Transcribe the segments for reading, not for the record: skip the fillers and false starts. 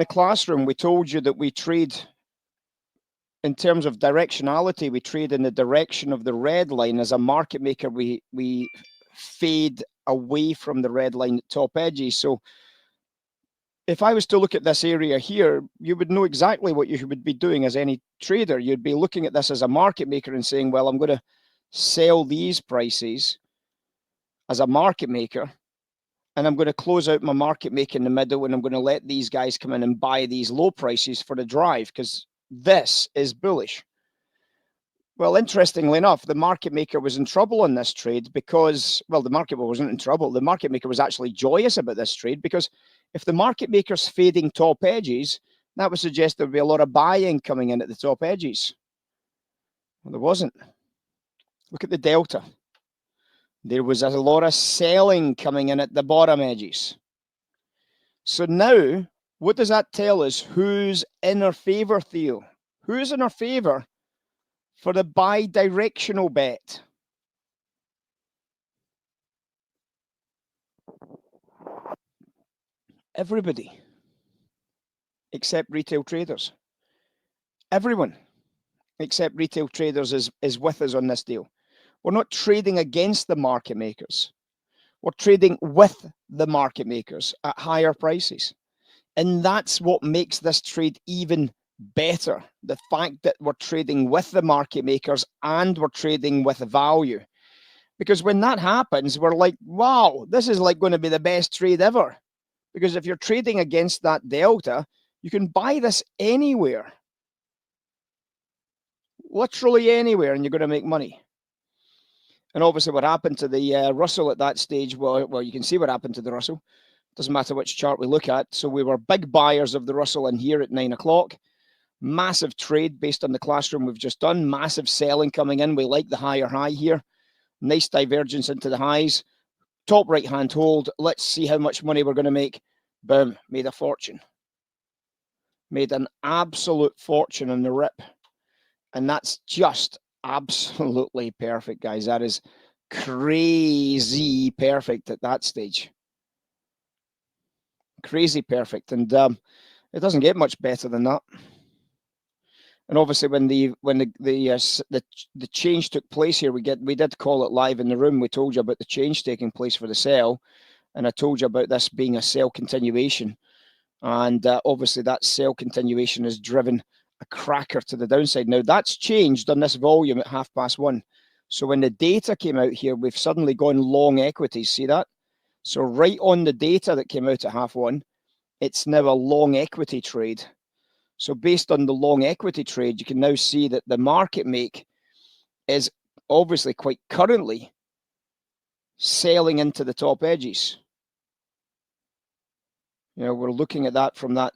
the classroom, we told you that we trade, in terms of directionality, we trade in the direction of the red line. As a market maker, we fade away from the red line at top edges. So if I was to look at this area here, you would know exactly what you would be doing as any trader. You'd be looking at this as a market maker and saying, well, I'm going to sell these prices as a market maker, and I'm going to close out my market maker in the middle, and I'm going to let these guys come in and buy these low prices for the drive, because this is bullish. Well, interestingly enough, the market maker was in trouble on this trade because, well, the market wasn't in trouble. The market maker was actually joyous about this trade, because if the market maker's fading top edges, that would suggest there would be a lot of buying coming in at the top edges. Well, there wasn't. Look at the delta. There was a lot of selling coming in at the bottom edges. So now, what does that tell us? Who's in our favor, Theo? Who's in our favor for the bi-directional bet? Everybody, except retail traders. Everyone except retail traders is with us on this deal. We're not trading against the market makers. We're trading with the market makers at higher prices. And that's what makes this trade even better. The fact that we're trading with the market makers and we're trading with value. Because when that happens, we're like, wow, this is like going to be the best trade ever. Because if you're trading against that delta, you can buy this anywhere. Literally anywhere, and you're going to make money. And obviously what happened to the Russell at that stage, well, you can see what happened to the Russell. Doesn't matter which chart we look at. So we were big buyers of the Russell in here at 9 o'clock. Massive trade based on the classroom we've just done. Massive selling coming in. We like the higher high here. Nice divergence into the highs. Top right-hand hold. Let's see how much money we're going to make. Boom. Made a fortune. Made an absolute fortune on the rip. And that's just absolutely perfect, guys. That is crazy perfect at that stage. Crazy perfect. And it doesn't get much better than that. And obviously, when the change took place here, we did call it live in the room. We told you about the change taking place for the sell, and I told you about this being a sell continuation. And obviously, that sell continuation has driven a cracker to the downside. Now that's changed on this volume at 1:30. So when the data came out here, we've suddenly gone long equities. See that? So right on the data that came out at 1:30, it's now a long equity trade. So based on the long equity trade, you can now see that the market make is obviously quite currently selling into the top edges. You know, we're looking at that from that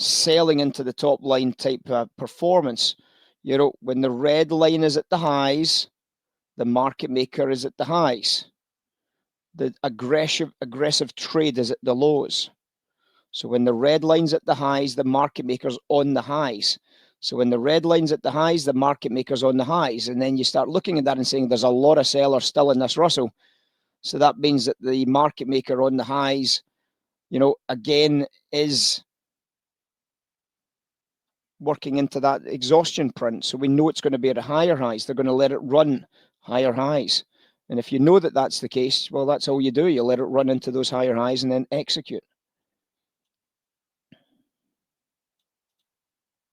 selling into the top line type performance. You know, when the red line is at the highs, the market maker is at the highs. The aggressive trade is at the lows. So when the red line's at the highs, the market maker's on the highs. So when the red line's at the highs, the market maker's on the highs. And then you start looking at that and saying there's a lot of sellers still in this Russell. So that means that the market maker on the highs, you know, again, is working into that exhaustion print. So we know it's going to be at a higher highs. They're going to let it run higher highs. And if you know that that's the case, well, that's all you do. You let it run into those higher highs and then execute.